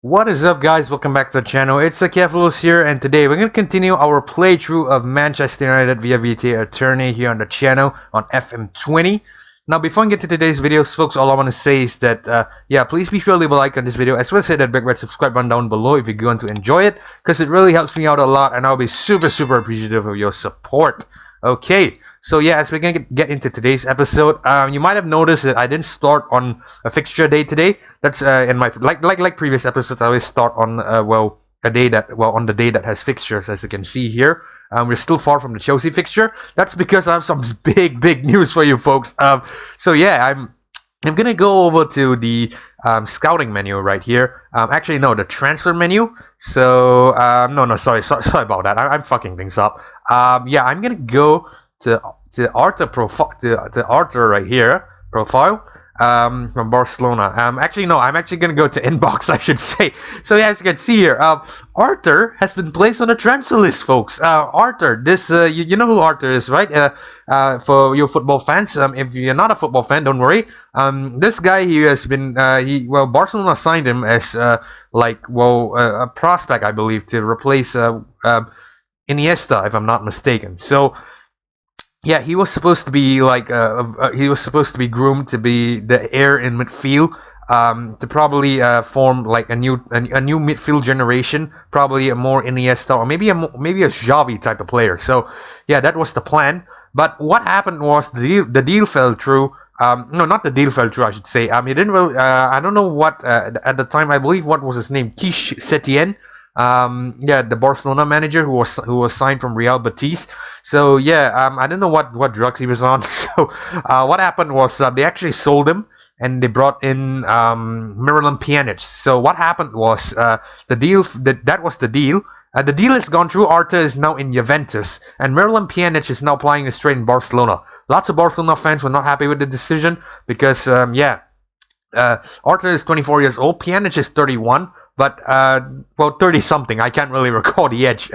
What is up, guys? Welcome back to the channel. It's Headless here, and today we're going to continue our playthrough of Manchester United via Vitæ Æternæ here on the channel on FM20. Now, before I get to today's videos, folks, all I want to say is that, please be sure to leave a like on this video, as well as hit that big red subscribe button down below if you're going to enjoy it, because it really helps me out a lot, and I'll be super appreciative of your support. Okay, so yeah, as we're gonna get into today's episode, you might have noticed that I didn't start on a fixture day today. That's in my like previous episodes, I always start on on the day that has fixtures, as you can see here. We're still far from the Chelsea fixture. That's because I have some big news for you folks. So yeah, I'm gonna go over to the scouting menu right here. Actually, no, the transfer menu. So sorry about that. I'm fucking things up. Yeah, I'm gonna go to Arthur profile to Arthur right here profile. From Barcelona. Actually, no, I'm actually gonna go to inbox, I should say. So yeah, as you can see here, Arthur has been placed on the transfer list, folks. Arthur, this you know who Arthur is, right? For your football fans, if you're not a football fan, don't worry. This guy, he has been Barcelona signed him as a prospect, I believe, to replace Iniesta, if I'm not mistaken. So yeah, he was supposed to be groomed to be the heir in midfield, to probably form like a new midfield generation, probably a more Iniesta or maybe a Xavi type of player. So yeah, that was the plan. But what happened was the deal fell through. No, not the deal fell through, I should say. He didn't really, I don't know what at the time. I believe what was his name, Quiche Setien. The Barcelona manager who was signed from Real Betis. So yeah, I don't know what drugs he was on. So what happened was they actually sold him and they brought in Miralem Pjanic. So what happened was the deal that was the deal. The deal has gone through. Arthur is now in Juventus, and Miralem Pjanic is now playing straight in Barcelona. Lots of Barcelona fans were not happy with the decision because Arthur is 24 years old. Pjanic is 31. But 30 something. I can't really recall the age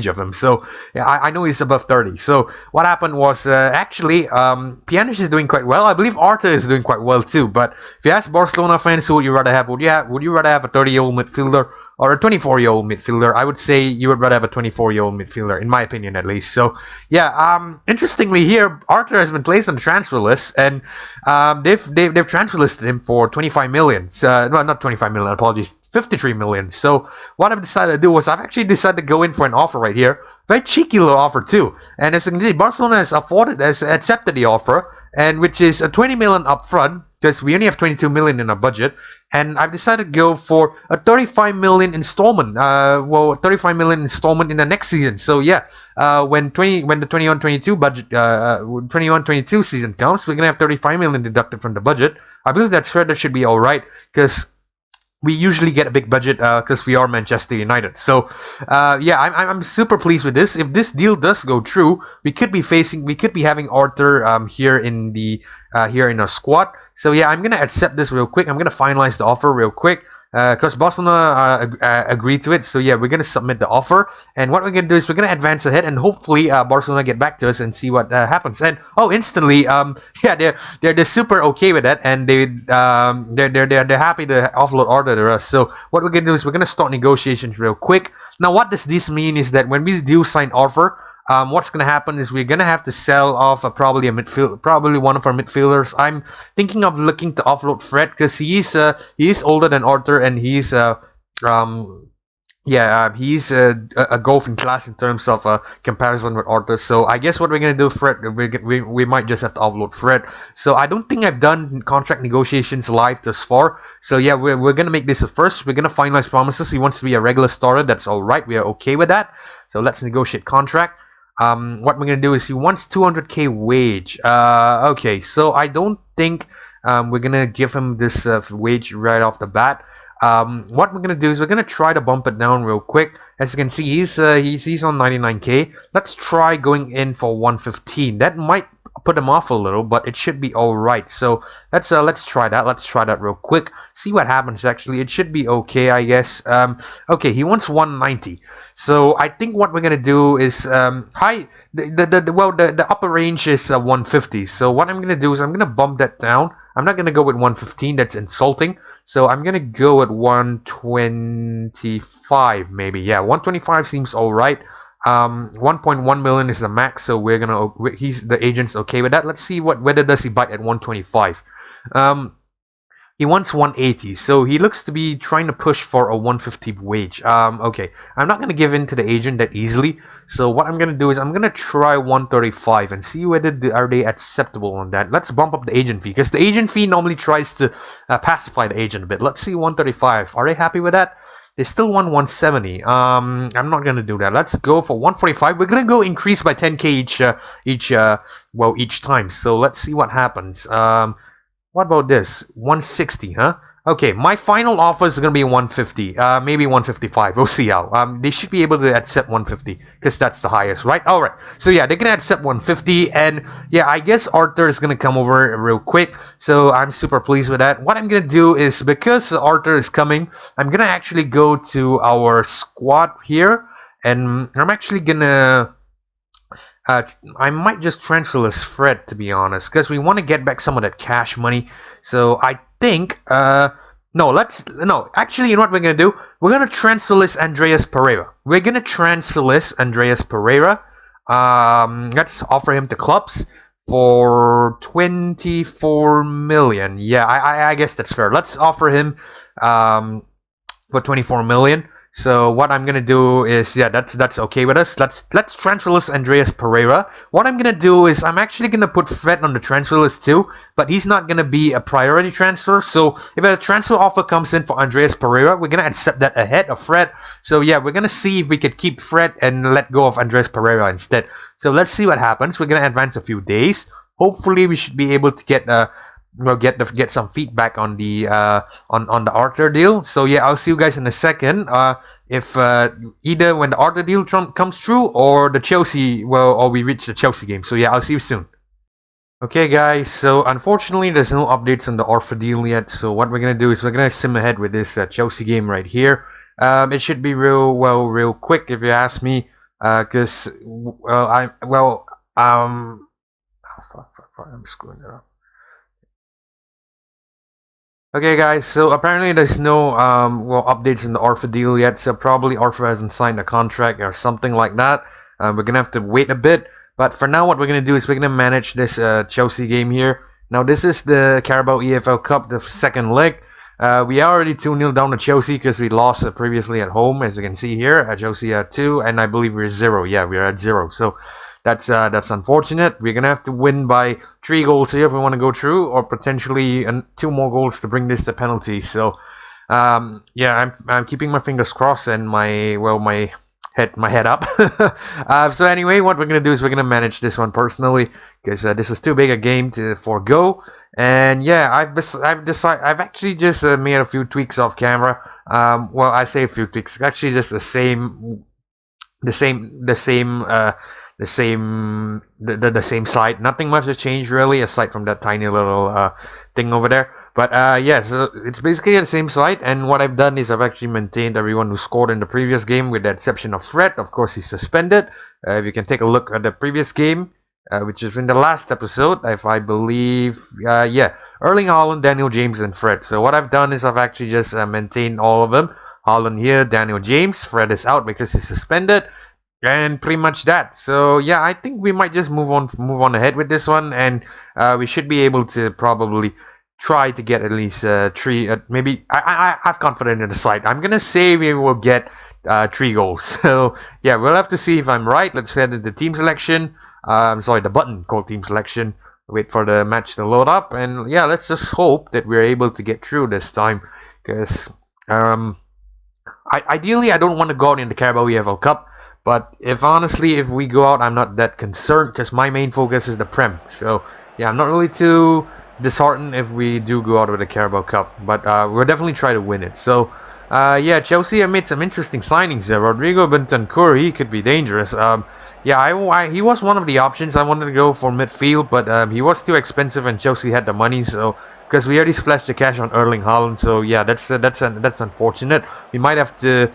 of him. So yeah, I know he's above 30. So what happened was actually Pjanic is doing quite well. I believe Arthur is doing quite well too. But if you ask Barcelona fans, who would you rather have? Would you rather have a 30-year-old midfielder or a 24-year-old midfielder? I would say you would rather have a 24-year-old midfielder, in my opinion, at least. So yeah, interestingly here, Arthur has been placed on the transfer list, and they've transfer listed him for 25 million. No, not 25 million. Apologies, 53 million. So what I've decided to do was I've actually decided to go in for an offer right here, very cheeky little offer too. And as you can see, Barcelona has accepted the offer, and which is a 20 million upfront, because we only have 22 million in our budget, and I've decided to go for a 35 million installment. 35 million installment in the next season. So yeah, when the 21-22 budget, 21-22 season comes, we're gonna have 35 million deducted from the budget. I believe that's fair. That should be all right, because we usually get a big budget because we are Manchester United. So yeah, I'm super pleased with this. If this deal does go through, we could be having Arthur here in our squad. So yeah, I'm gonna accept this real quick. I'm gonna finalize the offer real quick, because Barcelona agreed to it. So yeah, we're gonna submit the offer, and what we're gonna do is we're gonna advance ahead, and hopefully Barcelona get back to us and see what happens. And instantly, yeah, they're super okay with that, and they're happy to offload Arthur to us. So what we're gonna do is we're gonna start negotiations real quick. Now, what does this mean is that when we do sign offer, what's going to happen is we're going to have to sell off probably one of our midfielders. I'm thinking of looking to offload Fred, because he is older than Arthur, and he's a golf in class in terms of comparison with Arthur. So I guess what we're gonna do, Fred, we might just have to offload Fred. So I don't think I've done contract negotiations live thus far. So yeah, we're gonna make this a first. We're gonna finalize promises. He wants to be a regular starter. That's all right. We are okay with that. So let's negotiate contract. What we're gonna do is he wants 200k wage. Okay, so I don't think we're gonna give him this wage right off the bat. What we're gonna do is we're gonna try to bump it down real quick. As you can see, he's on 99k. Let's try going in for 115. That might put him off a little, but it should be all right. So let's try that. Let's try that real quick. See what happens. Actually, it should be okay, I guess. Okay, he wants 190. So I think what we're gonna do is the upper range is 150. So what I'm gonna do is I'm gonna bump that down. I'm not gonna go with 115. That's insulting. So I'm gonna go at 125 maybe. Yeah, 125 seems all right. 1.1 million is the max, so we're gonna. The agent's okay with that. Let's see whether does he bite at 125. He wants 180, so he looks to be trying to push for a 150 wage. Okay, I'm not gonna give in to the agent that easily. So what I'm gonna do is I'm gonna try 135 and see whether are they acceptable on that. Let's bump up the agent fee because the agent fee normally tries to pacify the agent a bit. Let's see 135. Are they happy with that? They still want 170. I'm not gonna do that. Let's go for 145. We're gonna go increase by 10k each time. So let's see what happens. What about this? 160, huh? Okay, my final offer is gonna be 150, maybe 155. We'll see how. They should be able to accept 150 because that's the highest, right? All right. So yeah, they're gonna accept 150, and yeah, I guess Arthur is gonna come over real quick. So I'm super pleased with that. What I'm gonna do is because Arthur is coming, I'm gonna actually go to our squad here, and I'm actually gonna. I might just transfer this Fred, to be honest, because we want to get back some of that cash money. So I think, no, actually, you know what we're going to do? We're going to transfer this Andreas Pereira. Let's offer him to clubs for 24 million. Yeah, I guess that's fair. Let's offer him for 24 million. So what I'm gonna do is, yeah, that's okay with us. Let's transfer list Andreas Pereira. What I'm gonna do is I'm actually gonna put Fred on the transfer list too, but he's not gonna be a priority transfer. So if a transfer offer comes in for Andreas Pereira, we're gonna accept that ahead of Fred. So yeah, we're gonna see if we could keep Fred and let go of Andreas Pereira instead. So let's see what happens. We're gonna advance a few days. Hopefully we should be able to get get some feedback on the on the Arthur deal. So yeah, I'll see you guys in a second. If either when the Arthur deal comes through or the Chelsea, or we reach the Chelsea game. So yeah, I'll see you soon. Okay guys, so unfortunately there's no updates on the Arthur deal yet. So what we're gonna do is we're gonna sim ahead with this Chelsea game right here. It should be real quick if you ask me. Cause I'm screwing it up. Okay guys, so apparently there's no updates in the Arthur deal yet, so probably Arthur hasn't signed a contract or something like that. We're gonna have to wait a bit, but for now what we're gonna do is we're gonna manage this Chelsea game here. Now this is the Carabao EFL Cup, the second leg. We are already 2-0 down to Chelsea because we lost previously at home, as you can see here. Chelsea at 2, and I believe we're 0. Yeah, we're at 0. So that's unfortunate. We're gonna have to win by 3 goals here if we want to go through, or potentially 2 more goals to bring this to penalty. So yeah, I'm keeping my fingers crossed and my head up. So anyway, what we're gonna do is we're gonna manage this one personally because this is too big a game to forego. And yeah, I've actually just made a few tweaks off camera. Well, I say a few tweaks. Actually, just the same site. Nothing much has changed really, aside from that tiny little thing over there. But yeah, so it's basically the same site, and what I've done is I've actually maintained everyone who scored in the previous game, with the exception of Fred. Of course, he's suspended. If you can take a look at the previous game, which is in the last episode, if I believe, yeah, Erling Haaland, Daniel James, and Fred. So what I've done is I've actually just maintained all of them. Haaland here, Daniel James, Fred is out because he's suspended. And pretty much that. So yeah, I think we might just move on ahead with this one, and we should be able to probably try to get at least 3. Maybe I have confidence in the side. I'm gonna say we will get 3 goals. So yeah, we'll have to see if I'm right. Let's head into team selection. Sorry, the button called team selection. Wait for the match to load up, and yeah, let's just hope that we're able to get through this time. Because ideally, I don't want to go out in the Carabao EFL Cup. But if we go out, I'm not that concerned because my main focus is the Prem. So yeah, I'm not really too disheartened if we do go out with the Carabao Cup. But we'll definitely try to win it. So yeah, Chelsea have made some interesting signings there. Rodrigo Bentancur, he could be dangerous. Yeah, he was one of the options. I wanted to go for midfield, but he was too expensive, and Chelsea had the money. So because we already splashed the cash on Erling Haaland, so yeah, that's unfortunate. We might have to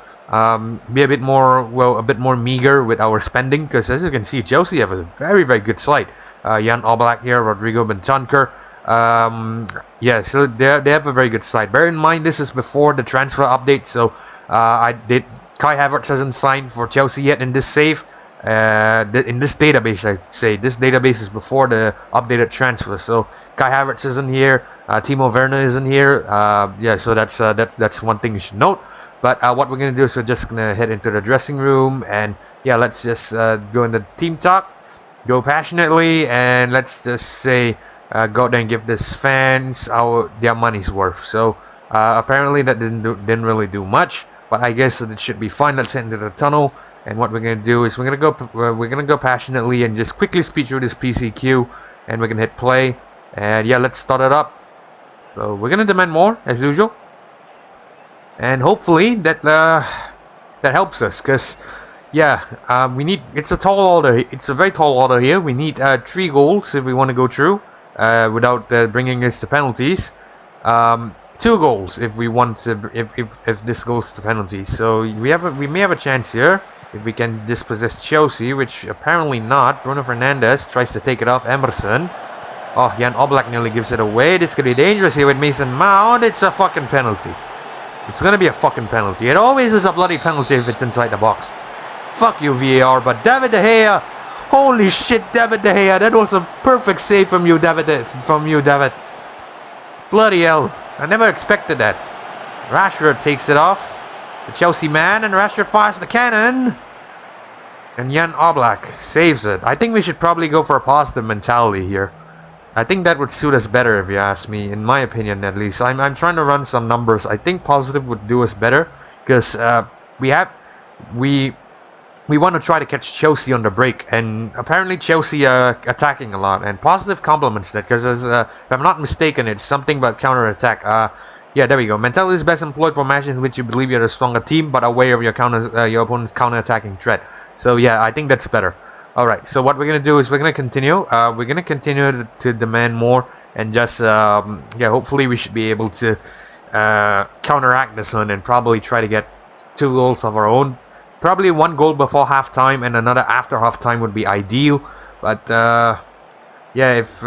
be a bit more meager with our spending, because as you can see, Chelsea have a very good side. Jan Oblak here, Rodrigo Bentancur. Yeah, so they have a very good side. Bear in mind, this is before the transfer update, so Kai Havertz hasn't signed for Chelsea yet in this save. In this database, I'd say. This database is before the updated transfer. So Kai Havertz isn't here. Timo Werner isn't here. Yeah, so that's one thing you should note. But what we're gonna do is we're just gonna head into the dressing room, and yeah, let's just go into team talk, go passionately, and let's just say go out there and give this fans their money's worth. So apparently that didn't really do much, but I guess it should be fine. Let's head into the tunnel. And what we're gonna do is we're gonna go passionately and just quickly speed through this PCQ, and we're gonna hit play. And yeah, let's start it up. So we're gonna demand more as usual, and hopefully that helps us, cause yeah, we need. It's a tall order. It's a very tall order here. We need 3 goals if we want to go through without bringing us to penalties. 2 goals if we want to. If this goes to penalties, so we may have a chance here. If we can dispossess Chelsea, which apparently not. Bruno Fernandes tries to take it off Emerson. Oh, Jan Oblak nearly gives it away. This could be dangerous here with Mason Mount. It's a fucking penalty. It's gonna be a fucking penalty. It always is a bloody penalty if it's inside the box. Fuck you, VAR. But David De Gea. Holy shit, David De Gea. That was a perfect save from you, David. Bloody hell. I never expected that. Rashford takes it off. The Chelsea man, and Rashford fires the cannon, and Jan Oblak saves it. I think we should probably go for a positive mentality here. I think that would suit us better if you ask me, in my opinion at least. I'm trying to run some numbers. I think positive would do us better, because we want to try to catch Chelsea on the break, and apparently Chelsea are attacking a lot, and positive complements that, because if I'm not mistaken, it's something about counter-attack. Yeah, there we go. Mentality is best employed for matches in which you believe you're a stronger team, but aware of your opponent's counter-attacking threat. So yeah, I think that's better. Alright, so what we're going to do is we're going to continue. We're going to continue to demand more, and just, yeah, hopefully we should be able to counteract this one and probably try to get 2 goals of our own. Probably 1 goal before halftime and another after halftime would be ideal. But yeah, if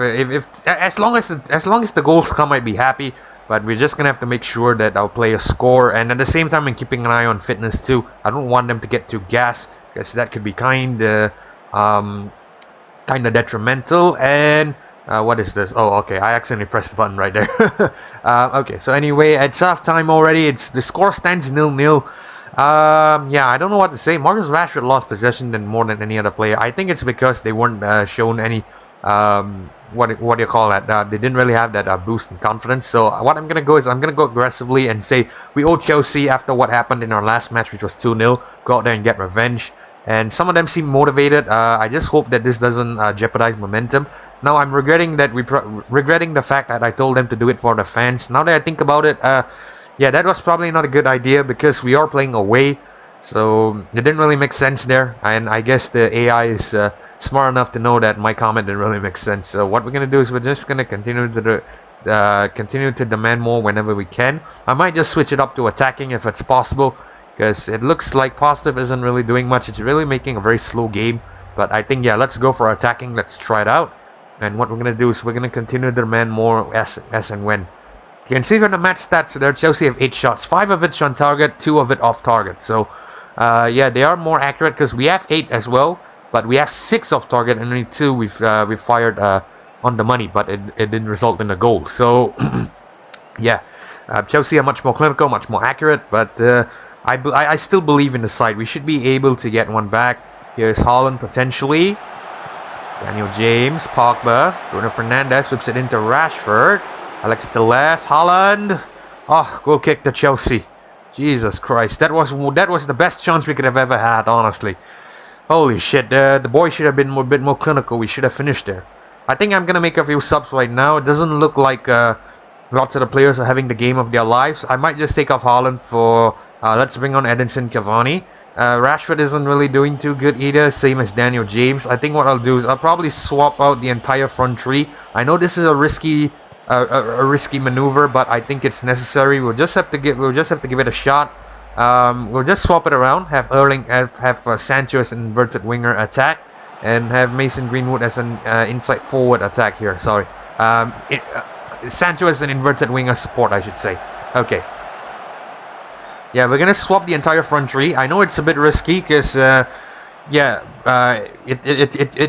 as long as the goals come, I'd be happy. But we're just gonna have to make sure that our players score, and at the same time, I'm keeping an eye on fitness too. I don't want them to get too gassed, because that could be kind of detrimental. And what is this? Oh, okay, I accidentally pressed the button right there. Okay, so anyway, it's half time already. The score stands 0-0. Yeah, I don't know what to say. Marcus Rashford lost possession more than any other player. I think it's because they weren't shown any what do you call that? They didn't really have that boost in confidence. So what I'm gonna go is I'm gonna go aggressively and say we owe Chelsea after what happened in our last match, which was 2-0. Go out there and get revenge. And some of them seem motivated. I just hope that this doesn't jeopardize momentum. Now I'm regretting that regretting the fact that I told them to do it for the fans. Now that I think about it, yeah, that was probably not a good idea, because we are playing away. So it didn't really make sense there. And I guess the AI is smart enough to know that my comment didn't really make sense. So what we're gonna do is we're just gonna continue to demand more whenever we can. I might just switch it up to attacking if it's possible, because it looks like positive isn't really doing much. It's really making a very slow game. But I think, yeah, let's go for attacking. Let's try it out. And what we're gonna do is we're gonna continue to demand more as and when. You can see from the match stats there, Chelsea have 8 shots, 5 of it on target, 2 of it off target. So yeah, they are more accurate, because we have 8 as well. But we have 6 off target, and only 2 we've fired on the money, but it didn't result in a goal. So yeah, Chelsea are much more clinical, much more accurate. But I still believe in the side. We should be able to get one back. Here's Haaland potentially. Daniel James, Pogba, Bruno Fernandes whips it into Rashford. Alex Telles, Haaland. Oh, goal kick to Chelsea. Jesus Christ, that was the best chance we could have ever had, honestly. Holy shit, the boy should have been a bit more clinical. We should have finished there. I think I'm going to make a few subs right now. It doesn't look like lots of the players are having the game of their lives. I might just take off Haaland for... let's bring on Edinson Cavani. Rashford isn't really doing too good either, same as Daniel James. I think what I'll do is I'll probably swap out the entire front three. I know this is a risky maneuver, but I think it's necessary. We'll just have to give it a shot. We'll just swap it around. Have Sancho as an inverted winger attack, and have Mason Greenwood as an inside forward attack here. Sorry, Sancho as an inverted winger support, I should say. Okay. Yeah, we're gonna swap the entire front three. I know it's a bit risky because, it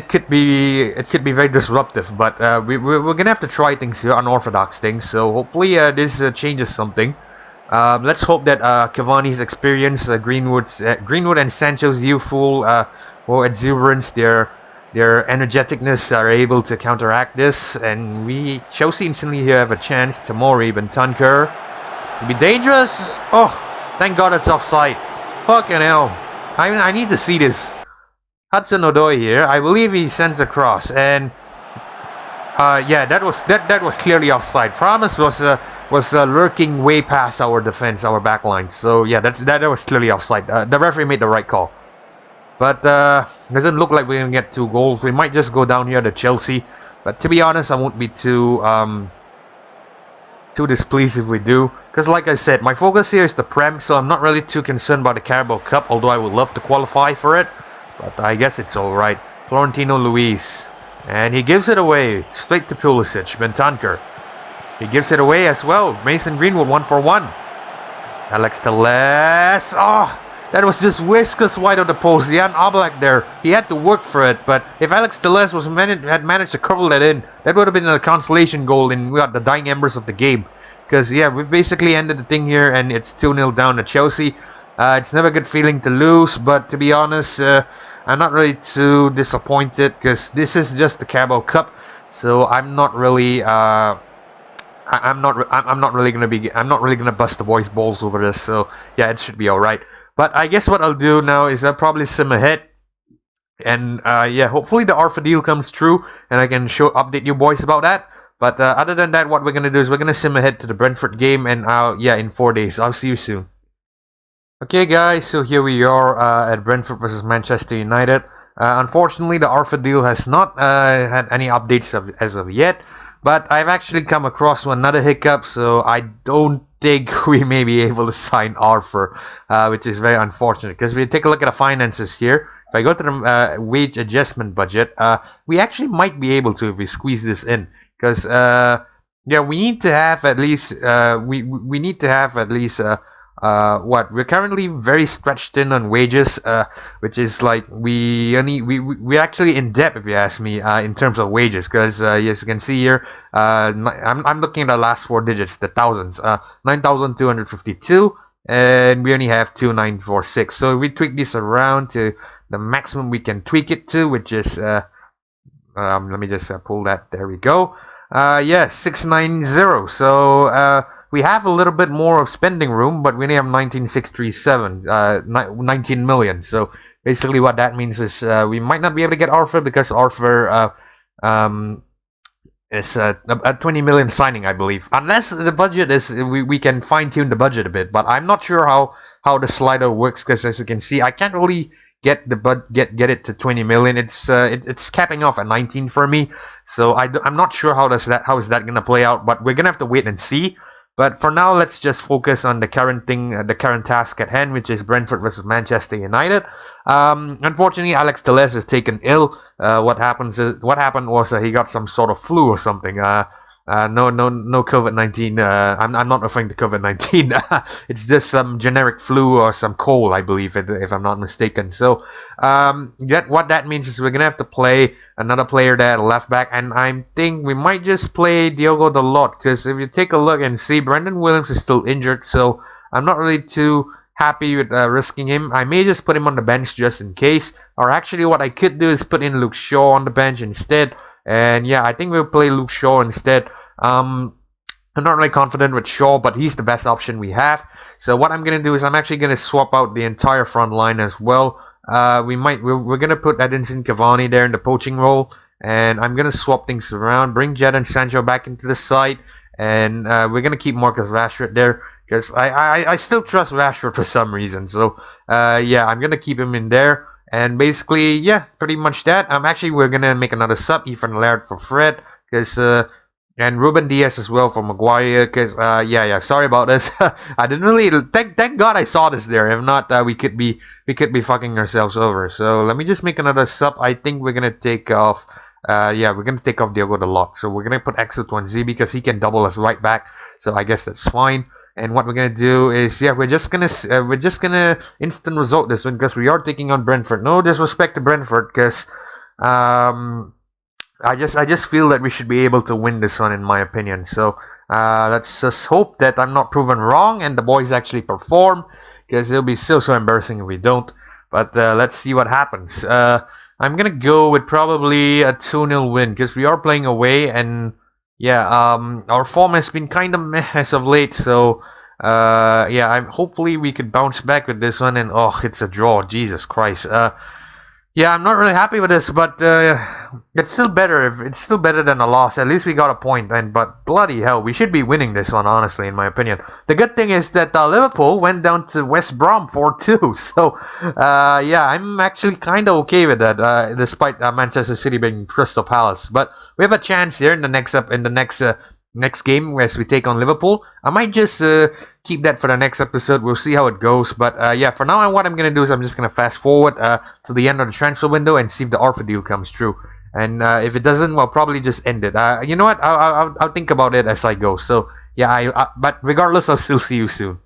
could be very disruptive. But we're gonna have to try things here, unorthodox things. So hopefully this changes something. Let's hope that Cavani's experience, Greenwood and Sancho's youthful exuberance, their energeticness are able to counteract this, and Chelsea instantly here have a chance. Tomori, Bentancur. It's gonna be dangerous. Oh, thank God it's offside. Fucking hell. I need to see this. Hudson-Odoi here. I believe he sends a cross, and yeah, that was clearly offside. Promise was lurking way past our defense, our back line. So yeah, that was clearly offside. The referee made the right call. But doesn't look like we're gonna get 2 goals. We might just go down here to Chelsea. But to be honest, I won't be too displeased if we do. Because like I said, my focus here is the Prem, so I'm not really too concerned about the Carabao Cup, although I would love to qualify for it. But I guess it's alright. Florentino Luis. And he gives it away. Straight to Pulisic. Bentancur. He gives it away as well. Mason Greenwood 1-for-1. Alex Telles. Oh! That was just whiskers wide of the post. Jan Oblak there. He had to work for it, but if Alex Telles had managed to curl that in, that would have been a consolation goal in the dying embers of the game. Because, yeah, we basically ended the thing here, and it's 2-0 down to Chelsea. It's never a good feeling to lose, but to be honest, I'm not really too disappointed, because this is just the Carabao Cup, so I'm not really... I'm not really gonna bust the boys' balls over this, so yeah, it should be alright. But I guess what I'll do now is I'll probably sim ahead. And yeah, hopefully the Arfa deal comes true and I can update you boys about that. But other than that, what we're going to do is we're going to sim ahead to the Brentford game. And yeah, in 4 days. I'll see you soon. Okay guys, so here we are at Brentford versus Manchester United. Unfortunately, the Arfa deal has not had any updates as of yet. But I've actually come across another hiccup, so I don't think we may be able to sign Arthur, which is very unfortunate. Because if we take a look at the finances here, if I go to the wage adjustment budget, we actually might be able to if we squeeze this in. Because yeah, we need to have at least we need to have at least we're currently very stretched in on wages, which is like we're actually in debt, if you ask me, in terms of wages, because as you can see here, I'm looking at the last 4 digits, the thousands, 9,252, and we only have 2,946. So we tweak this around to the maximum we can tweak it to, which is let me just pull that. There we go. Yeah, 690. So we have a little bit more of spending room, but we only have 19,637, 19 million. So basically what that means is we might not be able to get Arthur, because Arthur is a 20 million signing, I believe. Unless the budget is, we can fine-tune the budget a bit. But I'm not sure how the slider works, because as you can see, I can't really get it to 20 million. It's capping off at 19 for me. So I'm not sure how is that going to play out, but we're going to have to wait and see. But for now, let's just focus on the current thing, the current task at hand, which is Brentford versus Manchester United. Unfortunately, Alex Telles is taken ill. What happened was he got some sort of flu or something. No COVID-19. I'm not referring to COVID-19. It's just some generic flu or some cold, I believe, if I'm not mistaken. So what that means is we're gonna have to play another player there at left back, and I think we might just play Diogo Dalot, because if you take a look and see, Brendan Williams is still injured, so I'm not really too happy with risking him. I may just put him on the bench just in case, or actually what I could do is put in Luke Shaw on the bench instead. And yeah, I think we'll play Luke Shaw instead. I'm not really confident with Shaw, but he's the best option we have. So what I'm going to do is I'm actually going to swap out the entire front line as well. We're going to put Edinson Cavani there in the poaching role. And I'm going to swap things around, bring Jadon Sancho back into the side. And we're going to keep Marcus Rashford there, because I still trust Rashford for some reason. So yeah, I'm going to keep him in there. And basically, yeah, pretty much that. We're going to make another sub, Ethan Laird for Fred, because, and Ruben Diaz as well for Maguire, because, yeah, sorry about this. I didn't really, thank God I saw this there. If not, we could be fucking ourselves over. So let me just make another sub. I think we're going to take off, Yeah, we're gonna take off Diogo Dalot. So we're gonna put X1Z because he can double as right back. So I guess that's fine. And what we're gonna do is, yeah, we're just gonna instant result this one because we are taking on Brentford. No disrespect to Brentford, because um, I just feel that we should be able to win this one, in my opinion. So let's just hope that I'm not proven wrong and the boys actually perform, because it'll be so embarrassing if we don't. But let's see what happens. I'm gonna go with probably a 2-0 win because we are playing away, and yeah, our form has been kind of meh as of late. So yeah, hopefully we could bounce back with this one. And oh, it's a draw. Jesus Christ. Yeah, I'm not really happy with this, but it's still better. It's still better than a loss. At least we got a point. But bloody hell, we should be winning this one, honestly, in my opinion. The good thing is that Liverpool went down to West Brom 4-2. So yeah, I'm actually kind of okay with that, despite Manchester City being Crystal Palace. But we have a chance here in the next game as we take on Liverpool. I might just keep that for the next episode. We'll see how it goes. But yeah, for now, what I'm going to do is I'm just going to fast forward to the end of the transfer window and see if the offer deal comes true. And if it doesn't, we'll probably just end it. You know what? I'll think about it as I go. So yeah, but regardless, I'll still see you soon.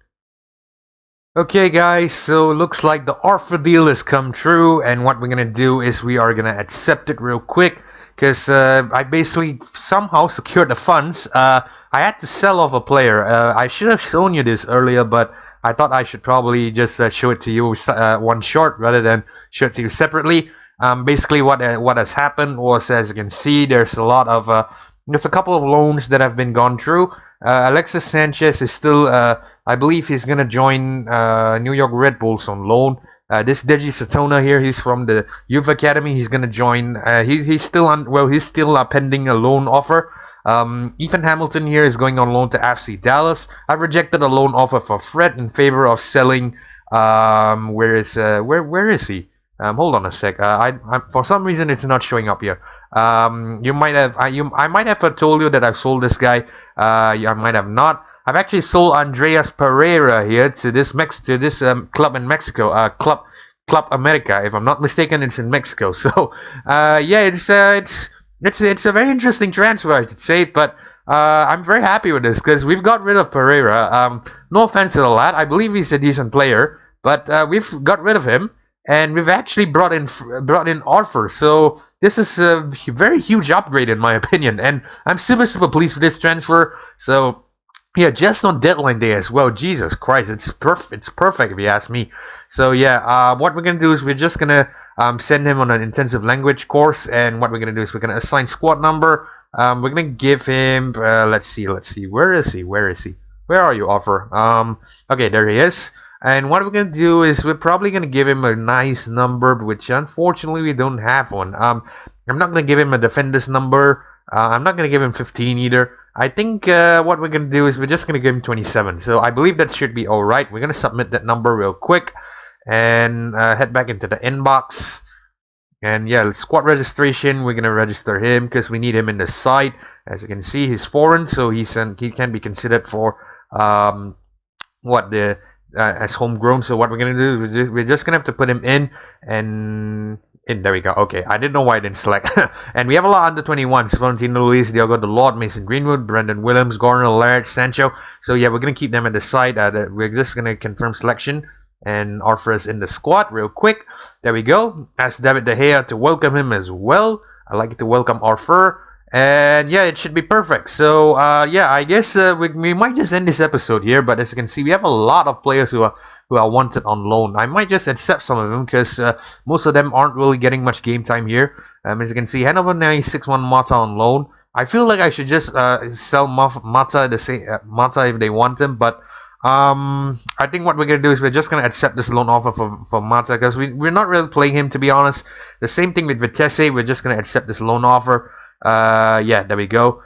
Okay guys, so looks like the offer deal has come true, and what we're gonna do is we are gonna accept it real quick, because I basically somehow secured the funds. I had to sell off a player. I should have shown you this earlier, but I thought I should probably just show it to you one shot rather than show it to you separately. Basically what has happened was, as you can see, there's a couple of loans that have been gone through. Alexis Sanchez is still, I believe he's gonna join New York Red Bulls on loan. This Deji Satona here, he's from the Youth Academy. He's gonna join. He's still pending a loan offer. Ethan Hamilton here is going on loan to FC Dallas. I rejected a loan offer for Fred in favor of selling. Where is he? Hold on a sec. I for some reason it's not showing up here. I might have told you that I've sold this guy. I might have not. I've actually sold Andreas Pereira here to this club in Mexico. Club America, if I'm not mistaken, it's in Mexico. So yeah, it's a very interesting transfer, I should say. But I'm very happy with this because we've got rid of Pereira. No offense to the lad, I believe he's a decent player, but we've got rid of him. And we've actually brought in Arthur, so this is a very huge upgrade in my opinion, and I'm super pleased with this transfer. So yeah, just on deadline day as well. Jesus Christ, it's perfect if you ask me. So yeah, what we're gonna do is we're just gonna send him on an intensive language course, and what we're gonna do is we're gonna assign squad number. We're gonna give him. Let's see. Where is he? Where are you, Arthur? Okay, there he is. And what we're going to do is we're probably going to give him a nice number, which unfortunately we don't have one. I'm not going to give him a defender's number. I'm not going to give him 15 either. I think what we're going to do is we're just going to give him 27. So I believe that should be alright. We're going to submit that number real quick and head back into the inbox. And yeah, squad registration, we're going to register him because we need him in the side. As you can see, he's foreign, so he can be considered for as homegrown. So what we're gonna do is we're just gonna have to put him in, and there we go. Okay, I didn't know why I didn't select. And we have a lot under 21s: Valentino Luis, Diogo Dalot, Mason Greenwood, Brendan Williams, Gordon Laird, Sancho. So yeah, we're gonna keep them at the side. We're just gonna confirm selection and Arthur is in the squad real quick. There we go. Ask David De Gea to welcome him as well. I'd like to welcome Arthur. And yeah, it should be perfect. So yeah, I guess we might just end this episode here. But as you can see, we have a lot of players who are wanted on loan. I might just accept some of them because most of them aren't really getting much game time here. As you can see, Hanover 961 Mata on loan. I feel like I should just sell Mata if they want him, but I think what we're gonna do is we're just gonna accept this loan offer for Mata because we're not really playing him, to be honest. The same thing with Vitesse. We're just gonna accept this loan offer. Yeah, there we go.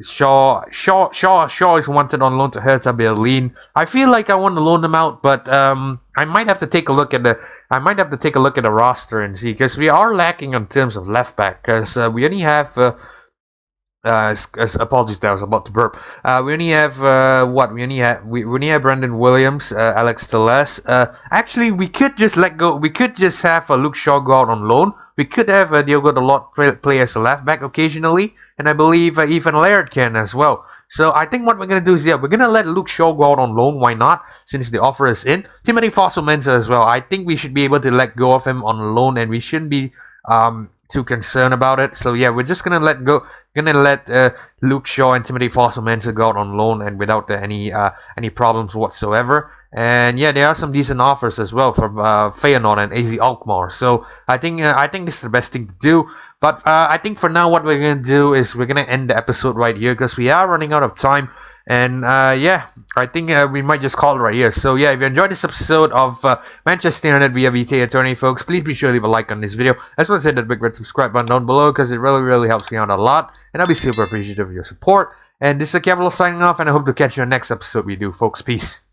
Shaw is wanted on loan to Hertha Berlin. I feel like I want to loan them out, but I might have to take a look at the roster and see, because we are lacking in terms of left back, because we only have Apologies that I was about to burp. We only have what? We only have Brandon Williams, Alex Teles. Actually, we could just let go. We could just have Luke Shaw go out on loan. We could have Diogo Dalot play as a left back occasionally, and I believe Ethan Laird can as well. So I think what we're gonna do is we're gonna let Luke Shaw go out on loan. Why not? Since the offer is in, Timothy Fosu-Mensah as well. I think we should be able to let go of him on loan, and we shouldn't be too concerned about it. So yeah, we're just gonna let Luke Shaw and Timothy Fosu-Mensah go out on loan and without any problems whatsoever. And yeah, there are some decent offers as well from Feyenoord and AZ Alkmaar. So I think this is the best thing to do. But I think for now, what we're gonna do is we're gonna end the episode right here because we are running out of time. And yeah, I think we might just call it right here. So yeah, if you enjoyed this episode of Manchester United via Vitæ Æternæ, folks, please be sure to leave a like on this video. I just want to hit that big red subscribe button down below because it really helps me out a lot. And I'll be super appreciative of your support. And this is Kevlo signing off, and I hope to catch you in the next episode we do, folks. Peace.